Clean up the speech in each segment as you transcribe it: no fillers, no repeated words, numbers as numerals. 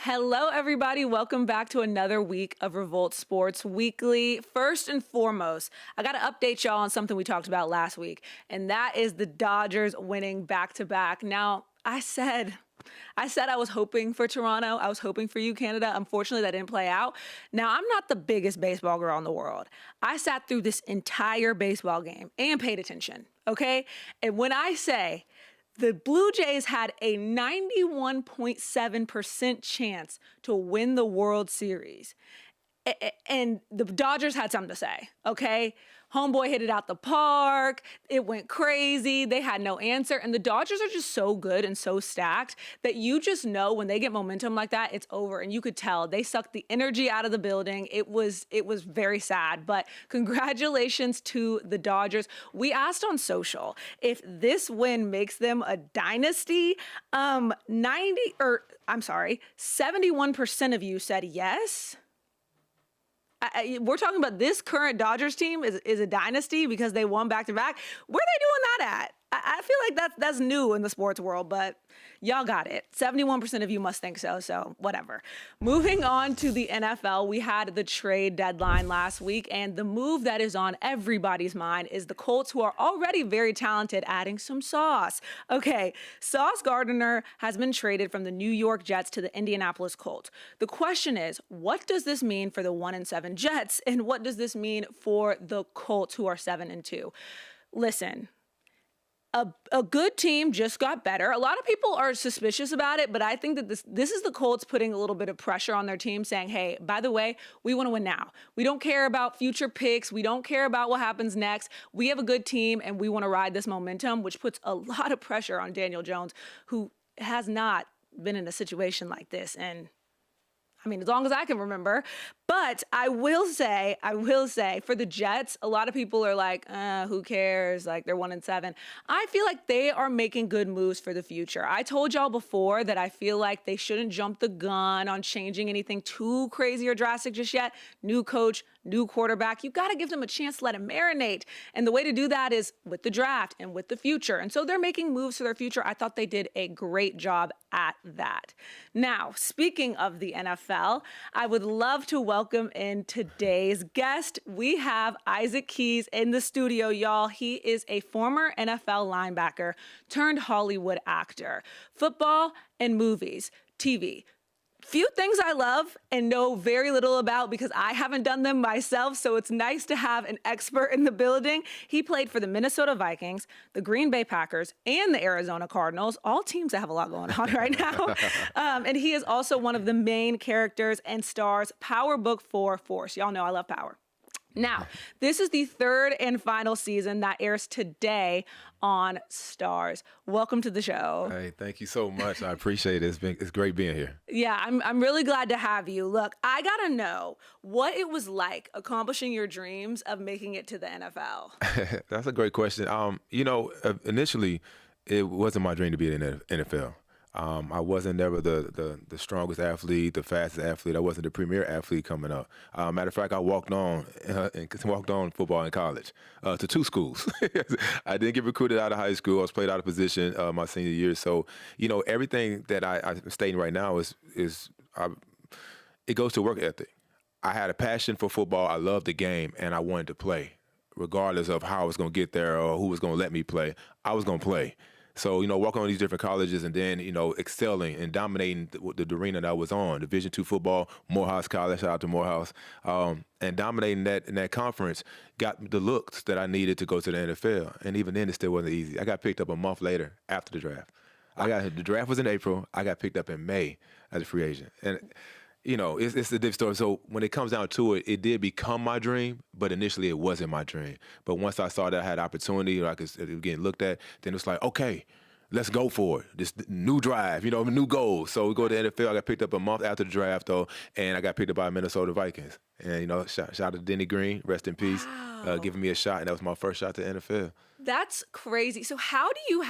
Hello, everybody. Welcome back to another week of Revolt Sports Weekly. First and foremost, I got to update y'all on something we talked about last week, and that is the Dodgers winning back-to-back. Now, I said I was hoping for Toronto. I was hoping for you, Canada. Unfortunately, that didn't play out. Now, I'm not the biggest baseball girl in the world. I sat through this entire baseball game and paid attention, okay? And when I say the Blue Jays had a 91.7% chance to win the World Series, and the Dodgers had something to say, okay? Homeboy hit it out the park. It went crazy. They had no answer. And the Dodgers are just so good and so stacked that you just know when they get momentum like that, it's over. And you could tell they sucked the energy out of the building. It was very sad. But congratulations to the Dodgers. We asked on social if this win makes them a dynasty. 71% of you said yes. We're talking about this current Dodgers team is a dynasty because they won back-to-back. Where are they doing that at? I feel like that's new in the sports world, but y'all got it. 71% of you must think so whatever. Moving on to the NFL, we had the trade deadline last week, and the move that is on everybody's mind is the Colts, who are already very talented, adding some sauce. Okay, Sauce Gardner has been traded from the New York Jets to the Indianapolis Colts. The question is, what does this mean for the 1-7 Jets, and what does this mean for the Colts, who are 7-2? Listen, a good team just got better. A lot of people are suspicious about it, but I think that this is the Colts putting a little bit of pressure on their team, saying, hey, by the way, we want to win now. We don't care about future picks. We don't care about what happens next. We have a good team, and we want to ride this momentum, which puts a lot of pressure on Daniel Jones, who has not been in a situation like this as long as I can remember. But I will say, for the Jets, a lot of people are like, who cares? Like, they're 1-7. I feel like they are making good moves for the future. I told y'all before that I feel like they shouldn't jump the gun on changing anything too crazy or drastic just yet. New coach, new quarterback. You got to give them a chance to let him marinate. And the way to do that is with the draft and with the future. And so they're making moves for their future. I thought they did a great job at that. Now, speaking of the NFL, I would love to welcome in today's guest. We have Isaac Keys in the studio, y'all. He is a former NFL linebacker turned Hollywood actor. Football and movies, TV. Few things I love and know very little about because I haven't done them myself, so it's nice to have an expert in the building. He played for the Minnesota Vikings, the Green Bay Packers, and the Arizona Cardinals, all teams that have a lot going on right now. And he is also one of the main characters and stars Power Book 4 Force. Y'all know I love Power. Now, this is the third and final season that airs today on Stars. Welcome to the show. Hey, thank you so much. I appreciate it. It's great being here. Yeah, I'm really glad to have you. Look, I got to know what it was like accomplishing your dreams of making it to the NFL. That's a great question. Initially, it wasn't my dream to be in the NFL. I wasn't never the strongest athlete, the fastest athlete. I wasn't the premier athlete coming up. Matter of fact, I walked on football in college to two schools. I didn't get recruited out of high school. I was played out of position my senior year. So, everything that I'm stating right now it goes to work ethic. I had a passion for football. I loved the game, and I wanted to play. Regardless of how I was going to get there or who was going to let me play, I was going to play. So, walking on these different colleges and then, excelling and dominating the arena that I was on, Division II football, Morehouse College, shout out to Morehouse, and dominating in that conference got the looks that I needed to go to the NFL. And even then, it still wasn't easy. I got picked up a month later after the draft. The draft was in April. I got picked up in May as a free agent. And it's a different story. So when it comes down to it, it did become my dream, but initially it wasn't my dream. But once I saw that I had opportunity, or I was getting looked at, then it's like, okay, let's go for it. This new drive, new goals. So we go to the NFL. I got picked up a month after the draft, though, and I got picked up by Minnesota Vikings. And, shout out to Denny Green, rest in peace, giving me a shot. And that was my first shot to the NFL. That's crazy. So how do you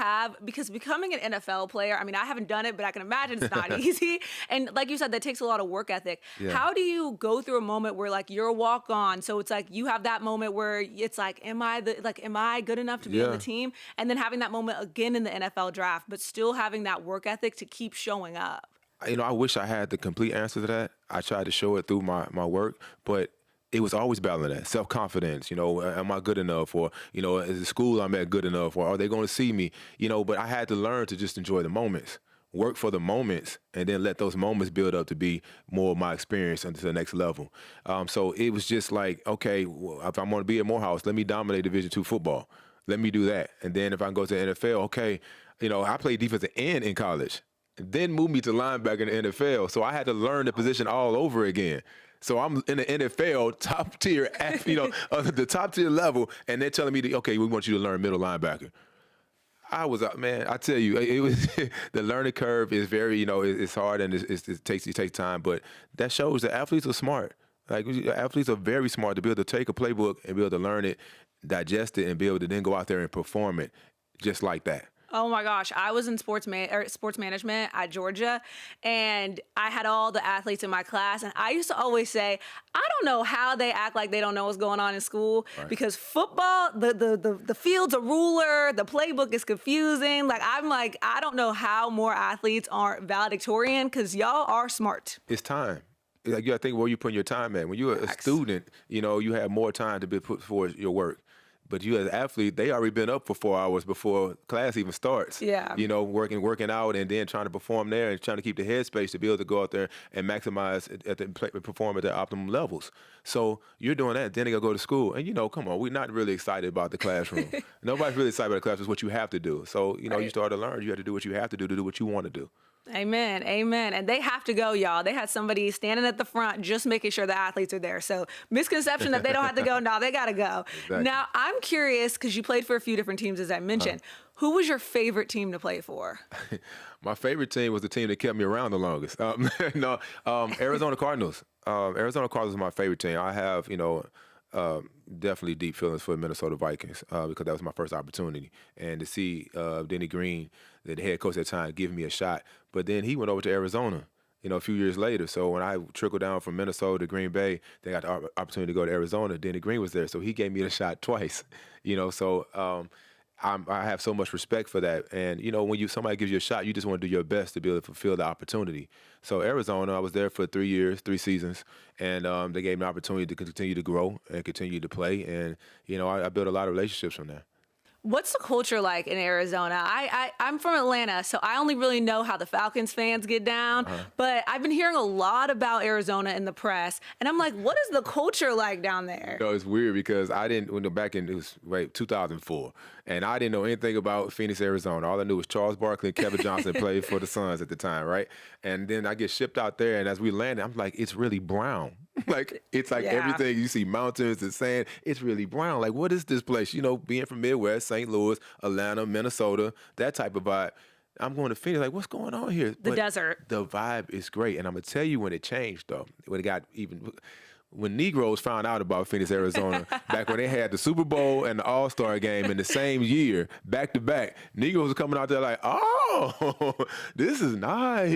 because becoming an NFL player, I haven't done it, but I can imagine it's not easy. And like you said, that takes a lot of work ethic. Yeah. How do you go through a moment where you're a walk-on? So it's you have that moment where it's am I good enough to be on the team? And then having that moment again in the NFL draft, but still having that work ethic to keep showing up. I wish I had the complete answer to that. I tried to show it through my work, but it was always battling that self-confidence. Am I good enough? Or, is the school I'm at good enough? Or are they going to see me? But I had to learn to just enjoy the moments, work for the moments, and then let those moments build up to be more of my experience into the next level. So it was just like, okay, well, if I'm going to be at Morehouse, let me dominate Division II football. Let me do that. And then if I can go to the NFL, okay, I played defensive end in college, then moved me to linebacker in the NFL. So I had to learn the position all over again. So I'm in the NFL top tier, the top tier level, and they're telling me, okay, we want you to learn middle linebacker. I was, man, I tell you, it was the learning curve is very, it's hard and it takes time, but that shows that athletes are smart. Like, athletes are very smart to be able to take a playbook and be able to learn it, digest it, and be able to then go out there and perform it just like that. Oh my gosh, I was in sports management at Georgia, and I had all the athletes in my class, and I used to always say, I don't know how they act like they don't know what's going on in school, because football, the field's a ruler, the playbook is confusing. Like, I don't know how more athletes aren't valedictorian, because y'all are smart. It's time. Like, you got to think where you put your time at. When you're a student, you have more time to be put forward your work. But you as an athlete, they already been up for 4 hours before class even starts. Yeah. Working out and then trying to perform there and trying to keep the headspace to be able to go out there and maximize perform at the optimum levels. So you're doing that, then they go to school. And, come on, we're not really excited about the classroom. Nobody's really excited about the classroom. It's what you have to do. So, you start to learn. You have to do what you have to do what you want to do. Amen. Amen. And they have to go, y'all. They had somebody standing at the front just making sure the athletes are there. So misconception that they don't have to go. No, they got to go. Exactly. Now, I'm curious, because you played for a few different teams, as I mentioned. Who was your favorite team to play for? My favorite team was the team that kept me around the longest. Arizona Cardinals. Arizona Cardinals is my favorite team. I have, definitely deep feelings for the Minnesota Vikings because that was my first opportunity. And to see Denny Green, the head coach at the time, give me a shot. But then he went over to Arizona, a few years later. So when I trickled down from Minnesota to Green Bay, they got the opportunity to go to Arizona. Denny Green was there, so he gave me the shot twice. So I have so much respect for that. And, when somebody gives you a shot, you just want to do your best to be able to fulfill the opportunity. So Arizona, I was there for 3 years, 3 seasons, and they gave me an opportunity to continue to grow and continue to play. And, I built a lot of relationships from there. What's the culture like in Arizona? I'm from Atlanta, so I only really know how the Falcons fans get down. But I've been hearing a lot about Arizona in the press, and I'm like, what is the culture like down there? It's weird because I didn't, back in, 2004, and I didn't know anything about Phoenix, Arizona. All I knew was Charles Barkley and Kevin Johnson played for the Suns at the time, right? And then I get shipped out there, and as we landed, I'm like, it's really brown. It's like everything you see, mountains and sand, it's really brown. Like, what is this place? Being from Midwest, St. Louis, Atlanta, Minnesota, that type of vibe. I'm going to Phoenix, like, what's going on here? The desert. The vibe is great. And I'm going to tell you when it changed, though, when Negroes found out about Phoenix, Arizona, back when they had the Super Bowl and the All-Star game in the same year, back to back, Negroes were coming out there like, oh, this is nice.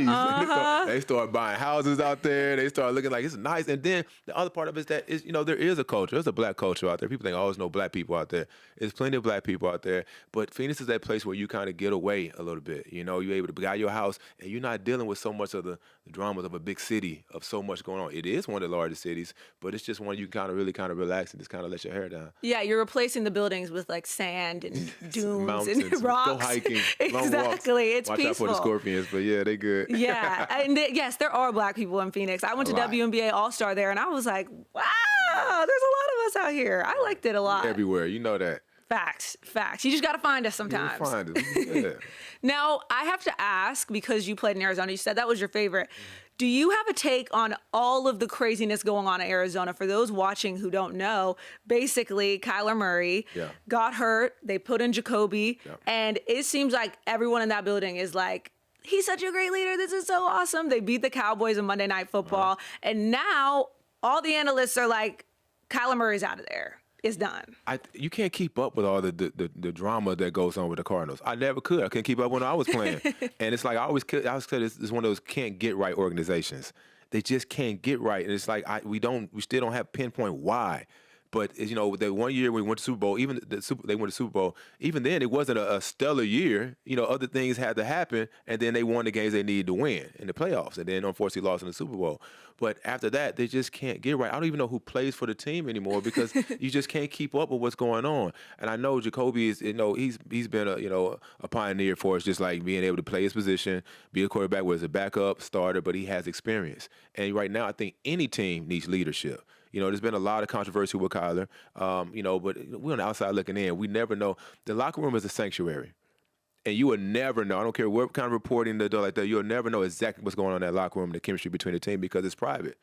They start buying houses out there. They start looking like it's nice. And then the other part of it is that there is a culture. There's a black culture out there. People think, there's no black people out there. There's plenty of black people out there. But Phoenix is that place where you kind of get away a little bit. You're able to buy your house, and you're not dealing with so much of the dramas of a big city, of so much going on. It is one of the largest cities, but it's just one you can really relax and just kind of let your hair down. Yeah, you're replacing the buildings with like sand and dunes mountains, and rocks. Go hiking, long exactly. walks. It's Watch peaceful. out for the scorpions, but yeah, they good. Yeah, and yes, there are black people in Phoenix. I went to WNBA All-Star there, and I was like, wow, there's a lot of us out here. I liked it a lot. Everywhere, that. Facts. You just got to find us sometimes. You find us. Yeah. Now, I have to ask, because you played in Arizona, you said that was your favorite. Do you have a take on all of the craziness going on in Arizona? For those watching who don't know, basically, Kyler Murray got hurt. They put in Jacoby. And it seems like everyone in that building is like, he's such a great leader. This is so awesome. They beat the Cowboys in Monday Night Football. And now all the analysts are like, Kyler Murray's out of there. It's done. You can't keep up with all the drama that goes on with the Cardinals. I never could. I couldn't keep up when I was playing. And it's like I always said it's one of those can't get right organizations. They just can't get right. And it's like we still don't have pinpoint why. But you know, the one year we went to Super Bowl, they went to Super Bowl. Even then, it wasn't a stellar year. You know, other things had to happen, and then they won the games they needed to win in the playoffs, and then unfortunately lost in the Super Bowl. But after that, they just can't get right. I don't even know who plays for the team anymore because you just can't keep up with what's going on. And I know Jacoby is, you know, he's been a pioneer for us, just like being able to play his position, be a quarterback, whether it's a backup, starter, but he has experience. And right now, I think any team needs leadership. You know, there's been a lot of controversy with Kyler, you know, but we're on the outside looking in. We never know. The locker room is a sanctuary. And you will never know. I don't care what kind of reporting they do like that. You'll never know exactly what's going on in that locker room, the chemistry between the team, because it's private.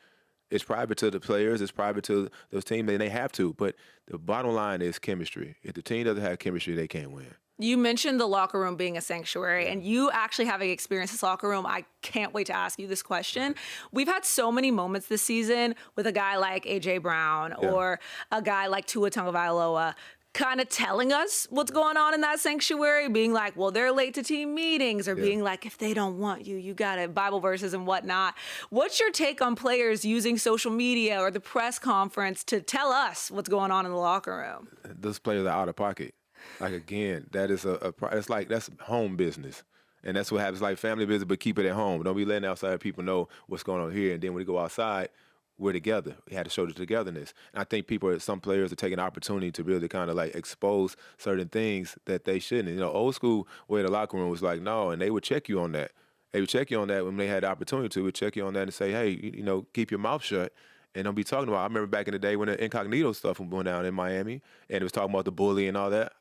It's private to the players. It's private to those teams, and they have to. But the bottom line is chemistry. If the team doesn't have chemistry, they can't win. You mentioned the locker room being a sanctuary, and you actually having experienced this locker room. I can't wait to ask you this question. We've had so many moments this season with a guy like A.J. Brown or a guy like Tua Tagovailoa kind of telling us what's going on in that sanctuary, being like, well, they're late to team meetings, or being like, if they don't want you, you got it, Bible verses and whatnot. What's your take on players using social media or the press conference to tell us what's going on in the locker room? Those players are out of pocket. Like, again, that is it's like that's home business. And that's what happens, like family business, but keep it at home. Don't be letting outside people know what's going on here. And then when you go outside, we're together. We had to show the togetherness. And I think some players are taking an opportunity to really kind of like expose certain things that they shouldn't. You know, old school way the locker room was like, no, and they would check you on that. They would check you on that when they had the opportunity to. Would check you on that and say, hey, you know, keep your mouth shut. And don't be talking about, I remember back in the day when the incognito stuff was going down in Miami, and it was talking about the bully and all that.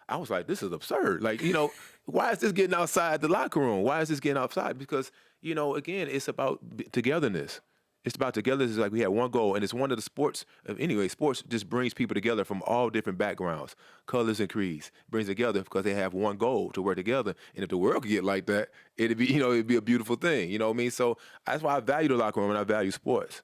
I was like, this is absurd. Like, you know, why is this getting outside the locker room? Why is this getting outside? Because, you know, again, it's about togetherness. It's about togetherness. It's like we had one goal, and it's one of the sports. Anyway, sports just brings people together from all different backgrounds, colors and creeds. Brings together because they have one goal to work together. And if the world could get like that, it'd be a beautiful thing. You know what I mean? So that's why I value the locker room and I value sports.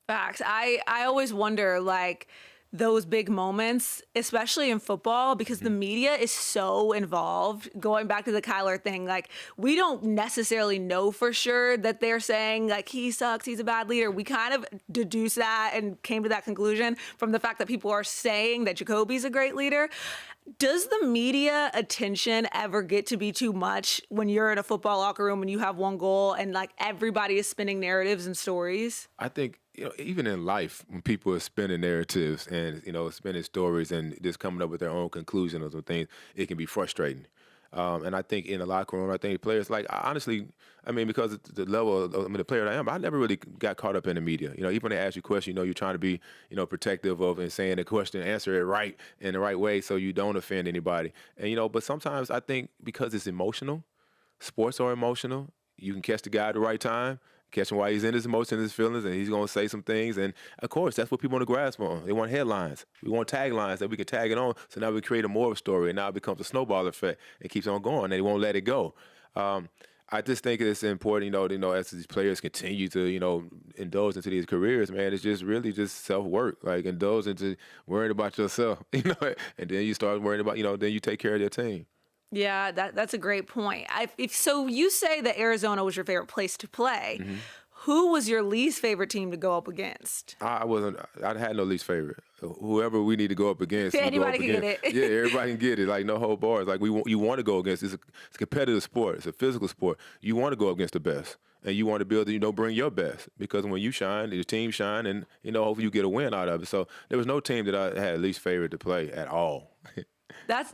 Facts. I always wonder, like, those big moments, especially in football, because the media is so involved. Going back to the Kyler thing, like, we don't necessarily know for sure that they're saying, like, he sucks, he's a bad leader. We kind of deduce that and came to that conclusion from the fact that people are saying that Jacoby's a great leader. Does the media attention ever get to be too much when you're in a football locker room and you have one goal and, like, everybody is spinning narratives and stories? I think, you know, even in life, when people are spinning narratives and, you know, spinning stories and just coming up with their own conclusions of things, it can be frustrating. And I think in the locker room, I think players, like, honestly, I mean, because of the level of the player I am, I never really got caught up in the media. You know, even when they ask you a question, you know, you're trying to be, you know, protective of and saying the question, answer it right in the right way so you don't offend anybody. And, you know, but sometimes I think because it's emotional, sports are emotional, you can catch the guy at the right time, catch him while he's in his emotions, his feelings, and he's going to say some things. And, of course, that's what people want to grasp on. They want headlines. We want taglines that we can tag it on. So now we create a more of a story, and now it becomes a snowball effect. It keeps on going, and they won't let it go. I just think it's important, you know, as these players continue to, you know, indulge into these careers, man, it's just really just self-work. Like, indulge into worrying about yourself, you know, and then you start worrying about, you know, then you take care of your team. Yeah, that's a great point. So you say that Arizona was your favorite place to play. Mm-hmm. Who was your least favorite team to go up against? I had no least favorite. Whoever we need to go up against. Anybody can get it. Yeah, everybody can get it. Like, no whole bars. Like, you want to go against. It's a competitive sport. It's a physical sport. You want to go against the best. And you want to build, you know, bring your best. Because when you shine, your team shine, and, you know, hopefully you get a win out of it. So there was no team that I had least favorite to play at all. That's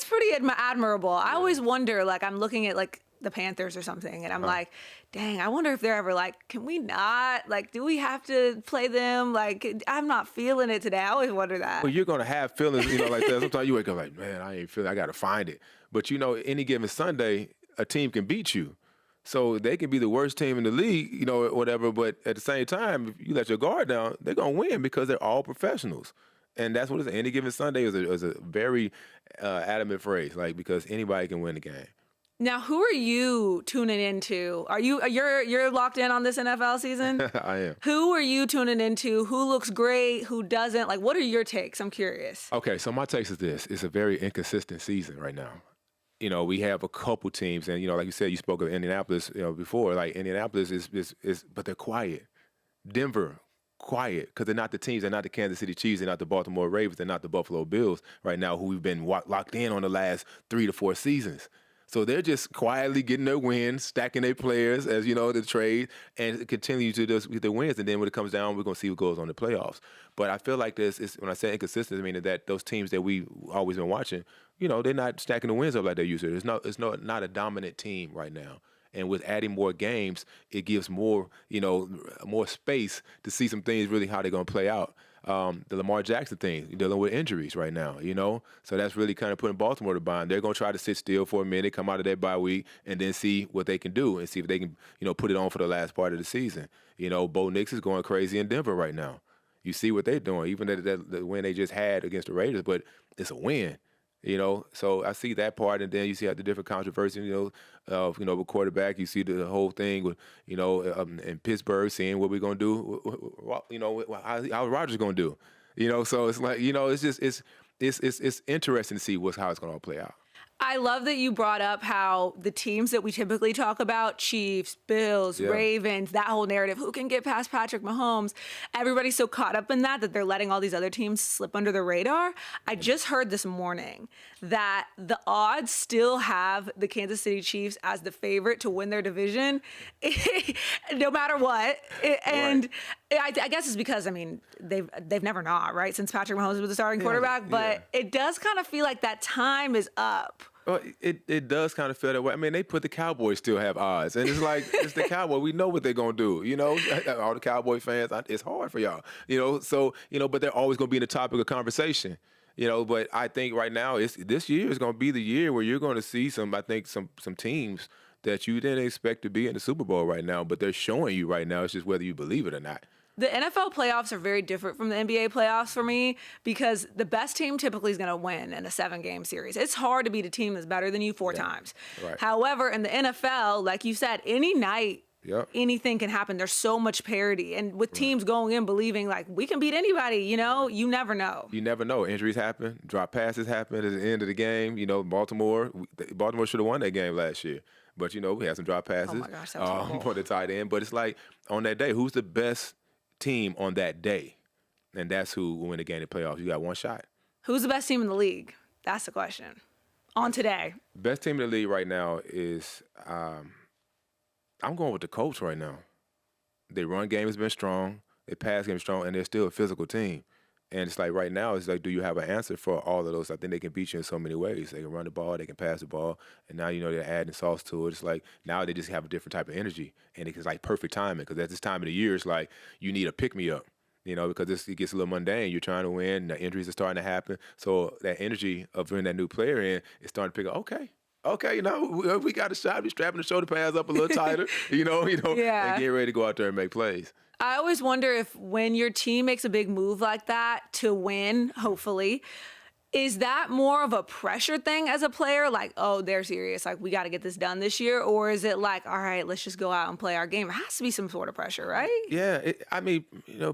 pretty admirable. I always wonder, like, I'm looking at, like, the Panthers or something, and I'm like, dang, I wonder if they're ever like, can we not? Like, do we have to play them? Like, I'm not feeling it today. I always wonder that. Well, you're going to have feelings, you know, like that. Sometimes you wake up like, man, I ain't feeling, I got to find it. But, you know, any given Sunday, a team can beat you. So they can be the worst team in the league, you know, whatever. But at the same time, if you let your guard down, they're going to win because they're all professionals. And that's what it is. Any given Sunday is a very adamant phrase, like, because anybody can win the game. Now, who are you tuning into? You're locked in on this NFL season? I am. Who are you tuning into? Who looks great? Who doesn't? Like, what are your takes? I'm curious. Okay, so my takes is this. It's a very inconsistent season right now. You know, we have a couple teams, and, you know, like you said, you spoke of Indianapolis, you know, before. Like, Indianapolis is but they're quiet. Denver, quiet because they're not the teams. They're not the Kansas City Chiefs. They're not the Baltimore Ravens. They're not the Buffalo Bills right now, who we've been locked in on the last 3 to 4 seasons. So they're just quietly getting their wins, stacking their players, as you know, the trade, and continue to just get their wins. And then when it comes down, we're going to see what goes on in the playoffs. But I feel like when I say inconsistent, I mean that those teams that we've always been watching, you know, they're not stacking the wins up like they used to. It's not a dominant team right now. And with adding more games, it gives more space to see some things really how they're going to play out. The Lamar Jackson thing, dealing with injuries right now, you know? So that's really kind of putting Baltimore to bind. They're going to try to sit still for a minute, come out of their bye week, and then see what they can do and see if they can, put it on for the last part of the season. You know, Bo Nix is going crazy in Denver right now. You see what they're doing, even the win they just had against the Raiders, but it's a win. So I see that part, and then you see the different controversy, with quarterback. You see the whole thing with, in Pittsburgh, seeing what we're gonna do, how Rodgers gonna do, So it's like, it's interesting to see how it's gonna all play out. I love that you brought up how the teams that we typically talk about, Chiefs, Bills, Ravens, that whole narrative, who can get past Patrick Mahomes, everybody's so caught up in that they're letting all these other teams slip under the radar. I just heard this morning that the odds still have the Kansas City Chiefs as the favorite to win their division, no matter what. And I guess it's because, they've never not, right, since Patrick Mahomes was the starting quarterback, but it does kind of feel like that time is up. Well, it does kind of feel that way. I mean, they put the Cowboys still have odds. And it's like, it's the Cowboys. We know what they're going to do. All the Cowboy fans, it's hard for y'all. But they're always going to be in the topic of conversation. But I think right now, this year is going to be the year where you're going to see some teams that you didn't expect to be in the Super Bowl right now, but they're showing you right now. It's just whether you believe it or not. The NFL playoffs are very different from the NBA playoffs for me because the best team typically is going to win in a 7-game series. It's hard to beat a team that's better than you 4 times. Right. However, in the NFL, like you said, any night, anything can happen. There's so much parity. And with teams going in believing, like, we can beat anybody, you never know. You never know. Injuries happen. Drop passes happen at the end of the game. Baltimore should have won that game last year. But, we had some drop passes. Oh, my gosh, that was terrible. For the tight end. But it's like, on that day, who's the best team on that day? And that's who will win the game in the playoffs. You got one shot. Who's the best team in the league? That's the question. On today. Best team in the league right now is, I'm going with the Colts right now. Their run game has been strong. Their pass game is strong, and they're still a physical team. And it's like right now, it's like, do you have an answer for all of those? I think they can beat you in so many ways. They can run the ball, they can pass the ball, and now, they're adding sauce to it. It's like now they just have a different type of energy, and it's like perfect timing because at this time of the year, it's like you need a pick-me-up, because it gets a little mundane. You're trying to win, the injuries are starting to happen. So that energy of bringing that new player in is starting to pick up, okay, we got a shot. We're strapping the shoulder pads up a little tighter, and get ready to go out there and make plays. I always wonder if when your team makes a big move like that to win, hopefully, is that more of a pressure thing as a player? Like, oh, they're serious. Like, we got to get this done this year. Or is it like, all right, let's just go out and play our game? It has to be some sort of pressure, right? Yeah.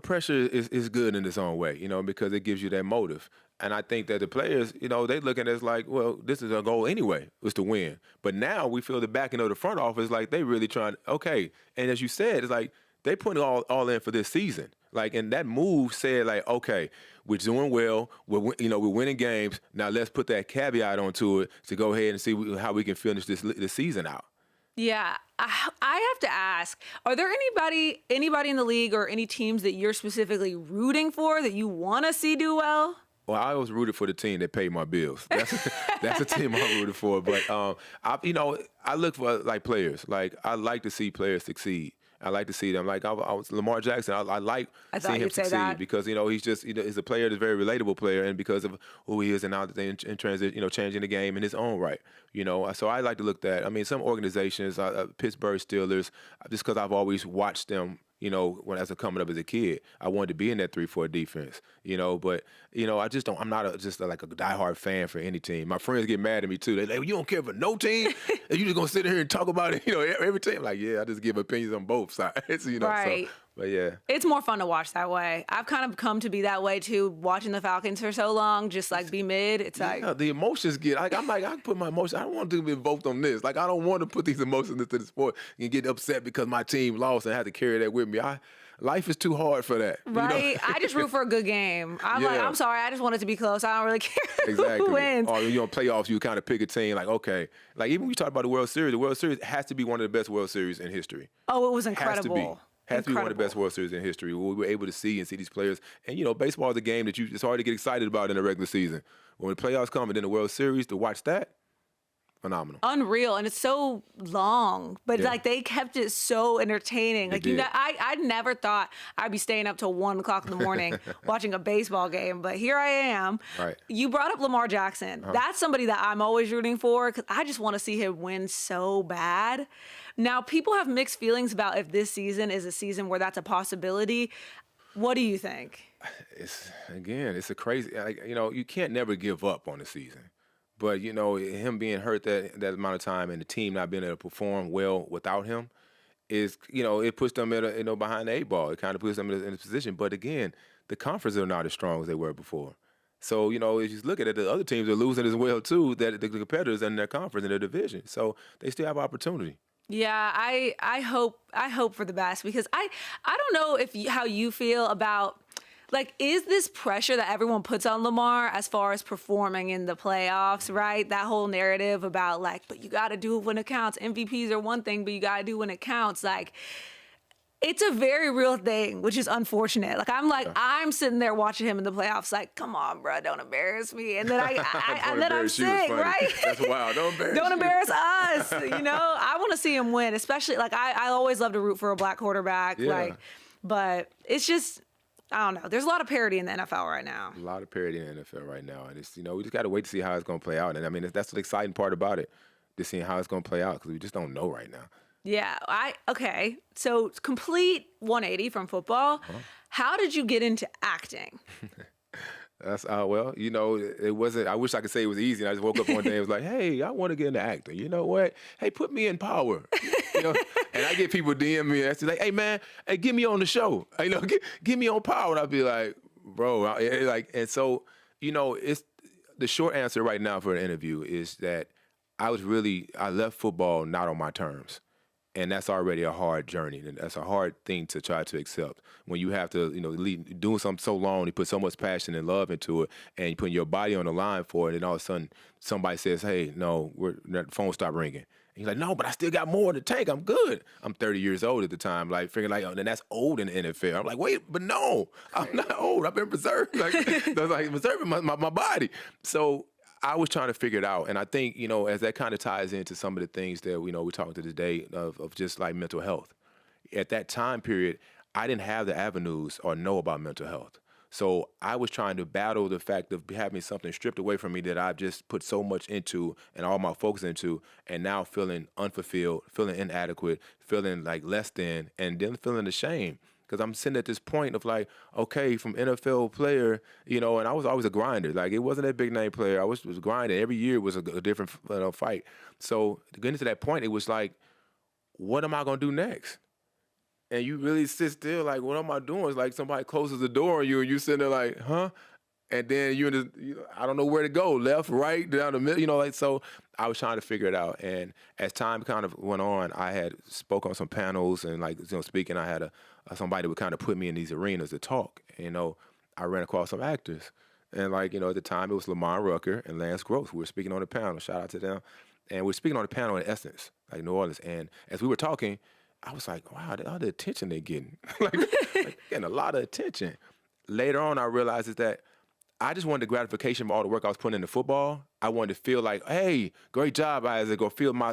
Pressure is good in its own way, because it gives you that motive. And I think that the players, they looking at it as like, well, this is our goal anyway, was to win. But now we feel the backing of the front office like they really trying, okay. And as you said, it's like they putting all in for this season. Like, and that move said like, okay, we're doing well. We're winning games. Now let's put that caveat onto it to go ahead and see how we can finish this season out. Yeah, I have to ask, are there anybody in the league or any teams that you're specifically rooting for that you want to see do well? Well, I always rooted for the team that paid my bills. That's a team I'm rooting for. But I look for like players. Like I like to see players succeed. I like to see them. Like I was Lamar Jackson. I like seeing him succeed because he's just he's a player that's a very relatable player, and because of who he is and now that they're in transit, changing the game in his own right. So I like to look at. Some organizations, Pittsburgh Steelers, just because I've always watched them. When I was coming up as a kid, I wanted to be in that 3-4 defense, but, I just don't, I'm not just like a diehard fan for any team. My friends get mad at me too. They're like, you don't care for no team? And you just going to sit here and talk about it, every team? Like, yeah, I just give opinions on both sides, Right. So, but yeah. It's more fun to watch that way. I've kind of come to be that way too, watching the Falcons for so long, just like be mid. It's like. The emotions get, I'm like, I put my emotions, I don't want to be involved on this. Like, I don't want to put these emotions into the sport and get upset because my team lost and have to carry that with me. life is too hard for that. Right? You know? I just root for a good game. I'm like, I'm sorry, I just want it to be close. I don't really care who wins. Or playoffs, you kind of pick a team like, okay. Like even when you talk about the World Series has to be one of the best World Series in history. Oh, it was incredible. Has to be one of the best World Series in history. We were able to see these players. And, baseball is a game that it's hard to get excited about in the regular season. When the playoffs come and then the World Series, to watch that, phenomenal. Unreal. And it's so long, but like they kept it so entertaining. Like, I never thought I'd be staying up till 1 o'clock in the morning watching a baseball game, but here I am. Right. You brought up Lamar Jackson. That's somebody that I'm always rooting for because I just want to see him win so bad. Now, people have mixed feelings about if this season is a season where that's a possibility. What do you think? It's a crazy, you can't never give up on the season. But, him being hurt that amount of time and the team not being able to perform well without him is, it puts them behind the 8 ball. It kind of puts them in a position. But, again, the conferences are not as strong as they were before. So, if you look at it, the other teams are losing as well, too, that the competitors in their conference, in their division. So, they still have opportunity. Yeah, I hope for the best because I don't know how you feel about, like, is this pressure that everyone puts on Lamar as far as performing in the playoffs, right? That whole narrative about, like, but you got to do it when it counts. MVPs are one thing, but you got to do when it counts. Like, it's a very real thing, which is unfortunate. Like, I'm sitting there watching him in the playoffs, like, come on, bro, don't embarrass me. And then I'm sick, right? That's wild. Don't embarrass us. I want to see him win, especially, like, I always love to root for a black quarterback. Yeah. But it's just, I don't know. There's a lot of parity in the NFL right now. A lot of parity in the NFL right now. And it's, we just got to wait to see how it's going to play out. And I mean, that's the exciting part about it, just seeing how it's going to play out because we just don't know right now. Yeah. Okay. So complete 180 from football. How did you get into acting? That's well, it wasn't. I wish I could say it was easy. And I just woke up one day and was like, "Hey, I want to get into acting. You know what? Hey, put me in Power." And I get people DM me and like, "Hey, man, hey, get me on the show. Get me on Power." And I'll be like, "Bro," and so it's the short answer right now for an interview is that I left football not on my terms. And that's already a hard journey, and that's a hard thing to try to accept. When you have to, doing something so long, you put so much passion and love into it, and you put your body on the line for it, and all of a sudden somebody says, "Hey, no, the phone stopped ringing." And you're like, "No, but I still got more in the tank. I'm good." I'm 30 years old at the time, like figuring like, and that's old in the NFL. I'm like, wait, but no, I'm not old. I've been preserved, preserving my body. So I was trying to figure it out. And I think, as that kind of ties into some of the things that, we're talking to today of just like mental health. At that time period, I didn't have the avenues or know about mental health. So I was trying to battle the fact of having something stripped away from me that I've just put so much into and all my focus into, and now feeling unfulfilled, feeling inadequate, feeling like less than, and then feeling ashamed. Because I'm sitting at this point of like, okay, from NFL player, and I was always a grinder. Like, it wasn't a big name player. I was grinding. Every year was a different fight. So to get into that point, it was like, what am I going to do next? And you really sit still like, what am I doing? It's like somebody closes the door on you and you sitting there like, huh? And then I don't know where to go, left, right, down the middle, so I was trying to figure it out. And as time kind of went on, I had spoke on some panels and speaking, I had somebody would kind of put me in these arenas to talk. I ran across some actors. And at the time it was Lamar Rucker and Lance Gross. We were speaking on the panel, shout out to them. And we were speaking on the panel in Essence, like New Orleans. And as we were talking, I was like, wow, all the attention they're getting. like getting a lot of attention. Later on, I realized is that I just wanted the gratification of all the work I was putting into football. I wanted to feel like, hey, great job, Isaac, or feel my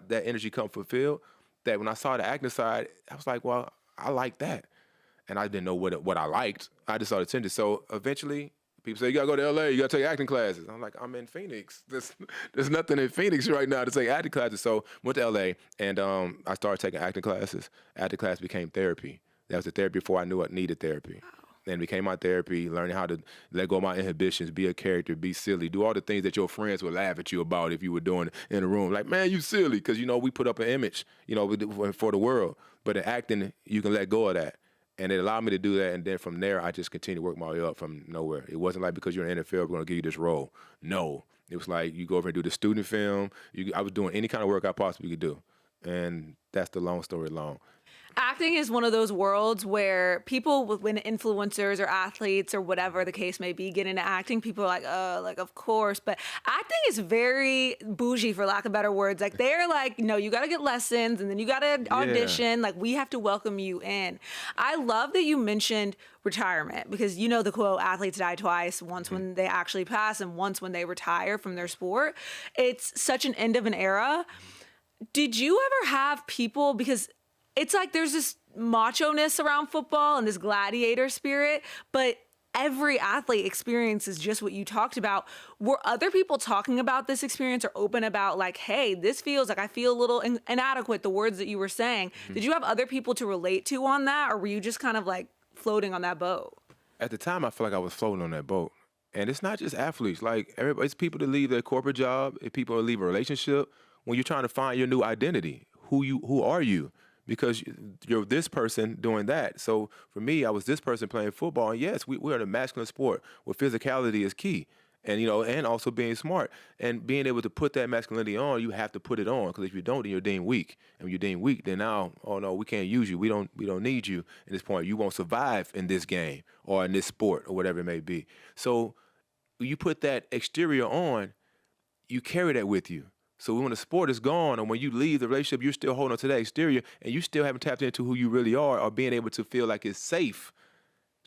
that energy come fulfilled. That when I saw the acting side, I was like, well, I like that. And I didn't know what I liked. I just saw the tendency. So eventually, people say, you got to go to L.A., you got to take acting classes. I'm like, I'm in Phoenix. There's nothing in Phoenix right now to take acting classes. So went to L.A., and I started taking acting classes. Acting class became therapy. That was the therapy before I knew I needed therapy. And it became my therapy, learning how to let go of my inhibitions, be a character, be silly, do all the things that your friends would laugh at you about if you were doing in a room. Like, man, you silly, because, we put up an image, for the world. But in acting, you can let go of that. And it allowed me to do that. And then from there, I just continued to work my way up from nowhere. It wasn't like because you're in the NFL, we're going to give you this role. No. It was like you go over and do the student film. I was doing any kind of work I possibly could do. And that's the long story long. Acting is one of those worlds where people, when influencers or athletes or whatever the case may be, get into acting, people are like, oh, like, of course. But acting is very bougie, for lack of better words. Like, they're like, no, you got to get lessons and then you got to audition. Like, we have to welcome you in. I love that you mentioned retirement because you know the quote, athletes die twice, once when they actually pass and once when they retire from their sport. It's such an end of an era. Did you ever have people, because it's like there's this macho-ness around football and this gladiator spirit, but every athlete experiences just what you talked about. Were other people talking about this experience or open about like, hey, this feels like I feel a little inadequate, the words that you were saying? Mm-hmm. Did you have other people to relate to on that, or were you just kind of like floating on that boat? At the time, I feel like I was floating on that boat. And it's not just athletes. Like, it's people that leave their corporate job, it's people that leave a relationship. When you're trying to find your new identity, who are you? Because you're this person doing that. So for me, I was this person playing football. And yes, we're in a masculine sport where physicality is key. And, and also being smart. And being able to put that masculinity on, you have to put it on. Because if you don't, then you're deemed weak. And when you're deemed weak, then now, oh no, we can't use you. We don't need you at this point. You won't survive in this game or in this sport or whatever it may be. So you put that exterior on, you carry that with you. So when the sport is gone or when you leave the relationship, you're still holding on to that exterior and you still haven't tapped into who you really are or being able to feel like it's safe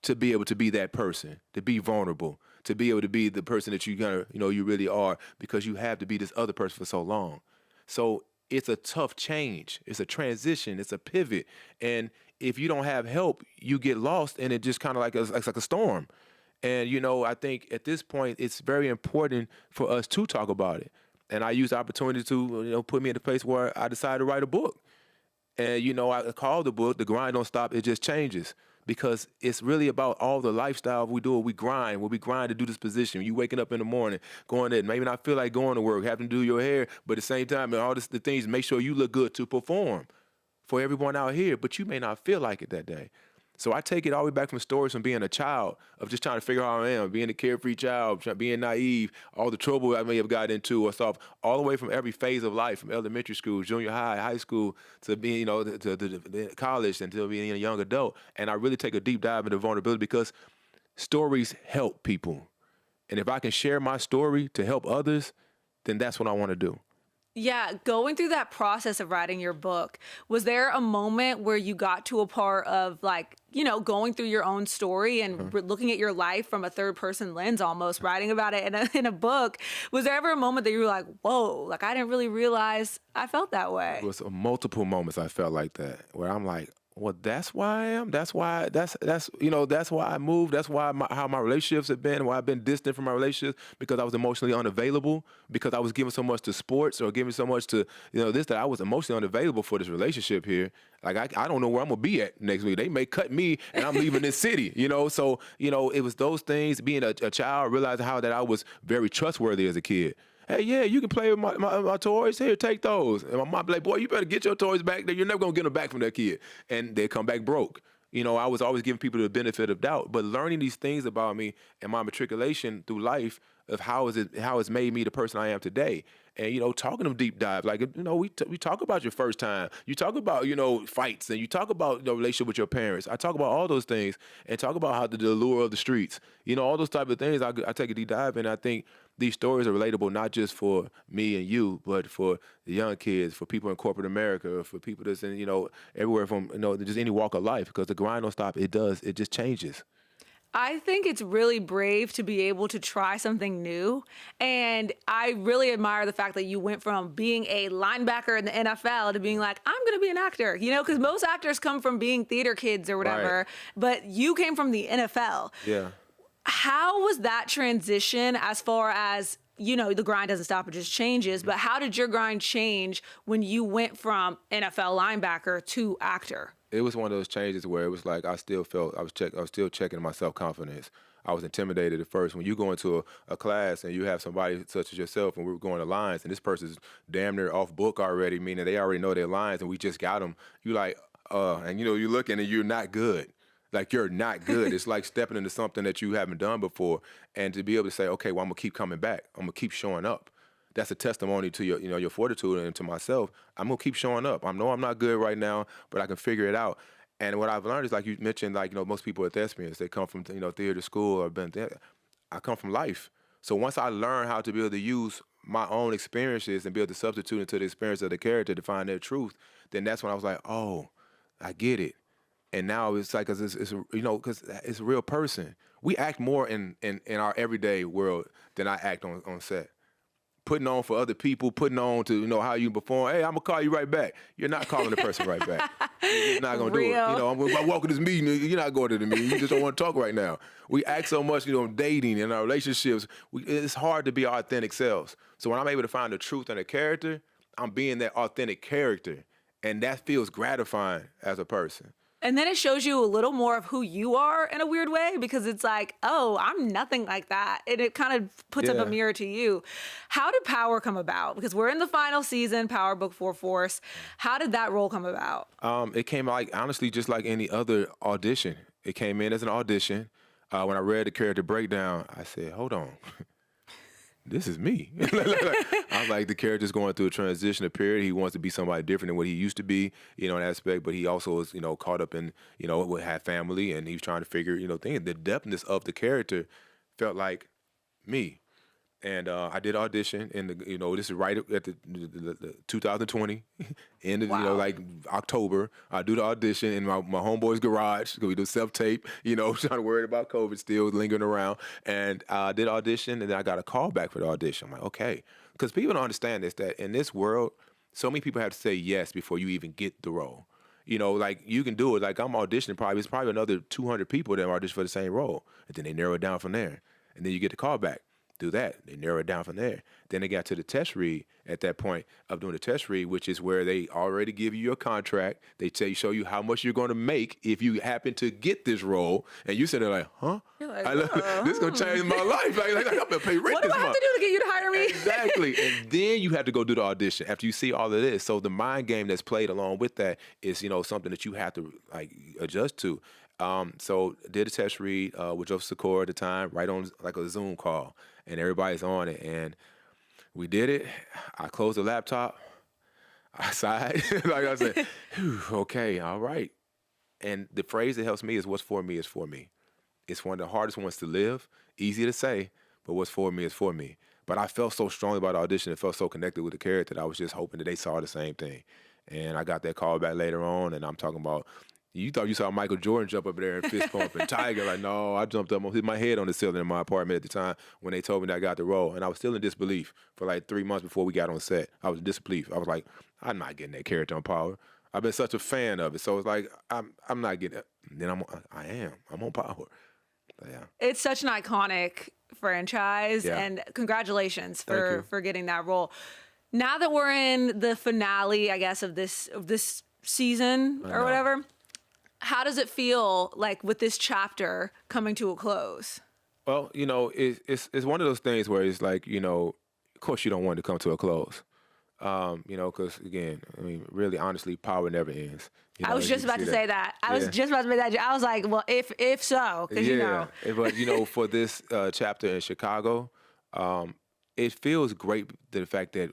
to be able to be that person, to be vulnerable, to be able to be the person that you really are, because you have to be this other person for so long. So it's a tough change. It's a transition. It's a pivot. And if you don't have help, you get lost and it just kind of like a storm. And, I think at this point, it's very important for us to talk about it. And I used the opportunity to, put me in a place where I decided to write a book. And, I called the book, The Grind Don't Stop, It Just Changes. Because it's really about all the lifestyle we do. We grind to do this position. You waking up in the morning, going there, maybe not feel like going to work, having to do your hair, but at the same time, and all the things, make sure you look good to perform for everyone out here. But you may not feel like it that day. So I take it all the way back from stories from being a child, of just trying to figure out how I am, being a carefree child, being naive, all the trouble I may have got into or stuff, all the way from every phase of life, from elementary school, junior high, high school, to being, to college, and to being a young adult. And I really take a deep dive into vulnerability because stories help people. And if I can share my story to help others, then that's what I want to do. Yeah, going through that process of writing your book, was there a moment where you got to a part of like, going through your own story and looking at your life from a third person lens, almost writing about it in a book? Was there ever a moment that you were like, whoa, like I didn't really realize I felt that way? It was multiple moments I felt like that, where I'm like, well, that's why I am. That's why I moved. That's why how my relationships have been, why I've been distant from my relationships, because I was emotionally unavailable, because I was giving so much to sports or giving so much to, that I was emotionally unavailable for this relationship here. Like, I don't know where I'm going to be at next week. They may cut me and I'm leaving this city, So, it was those things, being a child, realizing how that I was very trustworthy as a kid. Hey, yeah, you can play with my toys. Here, take those. And my mom be like, boy, you better get your toys back there. You're never going to get them back from that kid. And they come back broke. I was always giving people the benefit of doubt. But learning these things about me and my matriculation through life of how it's made me the person I am today. And, talking them deep dive. Like, we talk about your first time. You talk about, fights. And you talk about the relationship with your parents. I talk about all those things and talk about how the allure of the streets. All those type of things. I take a deep dive. And I think these stories are relatable not just for me and you, but for the young kids, for people in corporate America, for people that's in, everywhere from, just any walk of life. Because the grind don't stop. It does. It just changes. I think it's really brave to be able to try something new. And I really admire the fact that you went from being a linebacker in the NFL to being like, I'm going to be an actor, because most actors come from being theater kids or whatever, right. But you came from the NFL. Yeah. How was that transition as far as, the grind doesn't stop, it just changes, but how did your grind change when you went from NFL linebacker to actor? It was one of those changes where it was like I still felt I was still checking my self-confidence. I was intimidated at first. When you go into a class and you have somebody such as yourself, and we were going to lines, and this person's damn near off book already, meaning they already know their lines, and we just got them. You like, and you're looking and you're not good. Like, you're not good. It's like stepping into something that you haven't done before, and to be able to say, okay, well, I'm gonna keep coming back. I'm gonna keep showing up. that's a testimony to your fortitude and to myself. I'm gonna keep showing up. I know I'm not good right now, but I can figure it out. And what I've learned is, like you mentioned, like, most people are thespians. They come from, theater school or been there. I come from life. So once I learn how to be able to use my own experiences and be able to substitute into the experience of the character to find their truth, then that's when I was like, oh, I get it. And now it's like, 'cause it's because it's a real person. We act more in our everyday world than I act on set. Putting on for other people, putting on to, how you perform. Hey, I'm going to call you right back. You're not calling the person right back. You're not going to do it. I'm going to walk in this meeting. You're not going to the meeting. You just don't want to talk right now. We act so much, dating and our relationships. It's hard to be our authentic selves. So when I'm able to find the truth in a character, I'm being that authentic character. And that feels gratifying as a person. And then it shows you a little more of who you are in a weird way, because it's like, oh, I'm nothing like that. And it kind of puts up a mirror to you. How did Power come about? Because we're in the final season, Power Book 4 Force. How did that role come about? It came out, honestly, just like any other audition. It came in as an audition. When I read the character breakdown, I said, hold on. This is me. I was like, the character's going through a transitional period. He wants to be somebody different than what he used to be, in that aspect. But he also was, caught up in, had family, and he was trying to figure, things. The depthness of the character felt like me. And I did audition, and this is right at the 2020, end of, like October. I do the audition in my homeboy's garage. We do self-tape, trying to worry about COVID still lingering around. And I did audition, and then I got a call back for the audition. I'm like, okay. Because people don't understand this, that in this world, so many people have to say yes before you even get the role. Like, you can do it. Like, I'm auditioning it's probably another 200 people that audition for the same role. And then they narrow it down from there. And then you get the call back. Do that. They narrow it down from there. Then they got to the test read at that point of doing the test read, which is where they already give you your contract. They show you how much you're going to make if you happen to get this role. And you sit there like, huh? You're like, this is going to change my life. Like, I'm going to pay rent what this do I have month. to do to get you to hire me? Exactly. And then you have to go do the audition after you see all of this. So the mind game that's played along with that is, something that you have to adjust to. So did a test read with Joseph Secor at the time, right on like a Zoom call, and everybody's on it. And we did it. I closed the laptop. I sighed. Like I said, okay, all right. And the phrase that helps me is, what's for me is for me. It's one of the hardest ones to live, easy to say, but what's for me is for me. But I felt so strongly about the audition and felt so connected with the character that I was just hoping that they saw the same thing. And I got that call back later on, and I'm talking about, you thought you saw Michael Jordan jump up there and fist pump and Tiger. Like, no, I jumped up, hit my head on the ceiling in my apartment at the time when they told me that I got the role. And I was still in disbelief for like 3 months before we got on set. I was in disbelief. I was like, I'm not getting that character on Power. I've been such a fan of it. So it's like, I'm not getting it. And then I'm on Power. But yeah. It's such an iconic franchise, and congratulations for getting that role. Now that we're in the finale, I guess, of this season or whatever, how does it feel like with this chapter coming to a close? Well, it's one of those things where it's like, of course you don't want it to come to a close. Because again, I mean, really, honestly, Power never ends. I was just about to say that. I was just about to say that. I was like, well, if so, because But for this chapter in Chicago, it feels great, the fact that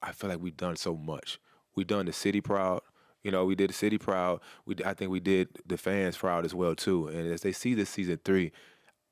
I feel like we've done so much. We've done the city proud. We did the city proud. I think we did the fans proud as well too. And as they see this season 3,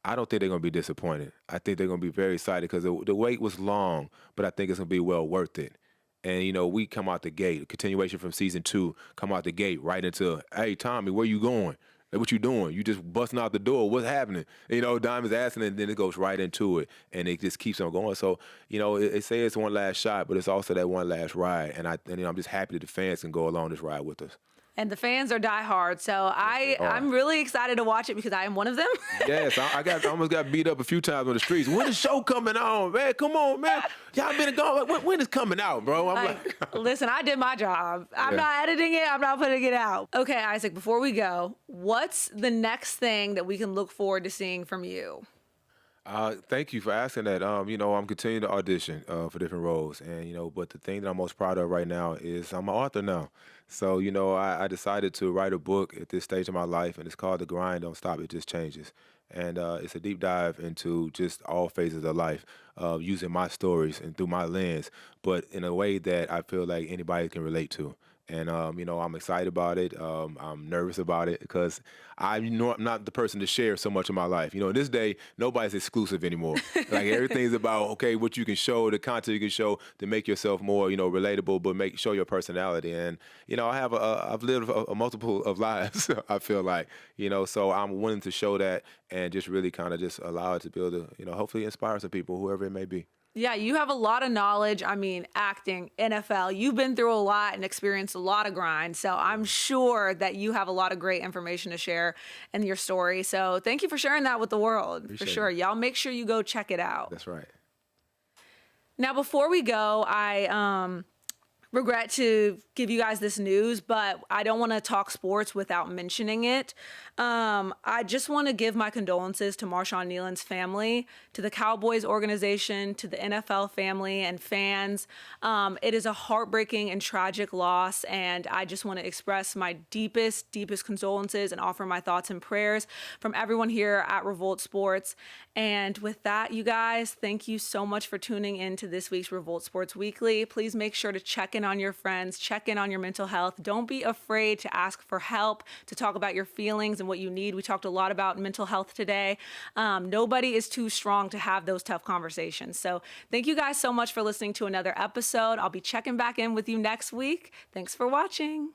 I don't think they're going to be disappointed. I think they're going to be very excited because the wait was long, but I think it's going to be well worth it. And, we come out the gate, continuation from season 2, come out the gate right into, hey, Tommy, where you going? Like, what you doing? You just busting out the door. What's happening? Diamond's asking, and then it goes right into it, and it just keeps on going. So, it say it's one last shot, but it's also that one last ride. And I'm just happy that the fans can go along this ride with us. And the fans are diehard, so I'm really excited to watch it because I am one of them. Yes, I almost got beat up a few times on the streets. When is the show coming on, man? Come on, man. Y'all been gone. When is coming out, bro? I'm like listen, I did my job. I'm not editing it. I'm not putting it out. Okay, Isaac, before we go, what's the next thing that we can look forward to seeing from you? Thank you for asking that. I'm continuing to audition for different roles, and but the thing that I'm most proud of right now is I'm an author now. So I decided to write a book at this stage of my life, and it's called "The Grind Don't Stop; It Just Changes." And it's a deep dive into just all phases of life, using my stories and through my lens, but in a way that I feel like anybody can relate to. And I'm excited about it. I'm nervous about it because I know I'm not the person to share so much of my life. In this day, nobody's exclusive anymore. Like everything's about what you can show, the content you can show to make yourself more relatable, but show your personality. And I've lived a multiple of lives. I feel like so I'm willing to show that and just really kind of just allow it to build hopefully inspire some people, whoever it may be. Yeah, you have a lot of knowledge. I mean, acting, NFL, you've been through a lot and experienced a lot of grind. So I'm sure that you have a lot of great information to share in your story. So thank you for sharing that with the world. Appreciate for sure. it. Y'all make sure you go check it out. That's right. Now, before we go, I regret to give you guys this news, but I don't want to talk sports without mentioning it. I just want to give my condolences to Marshawn Nealon's family, to the Cowboys organization, to the NFL family and fans. It is a heartbreaking and tragic loss, and I just want to express my deepest condolences and offer my thoughts and prayers from everyone here at Revolt Sports. And with that, you guys, thank you so much for tuning in to this week's Revolt Sports Weekly. Please make sure to check in on your friends, check in on your mental health. Don't be afraid to ask for help, to talk about your feelings and what you need. We talked a lot about mental health today. Nobody is too strong to have those tough conversations. So thank you guys so much for listening to another episode. I'll be checking back in with you next week. Thanks for watching.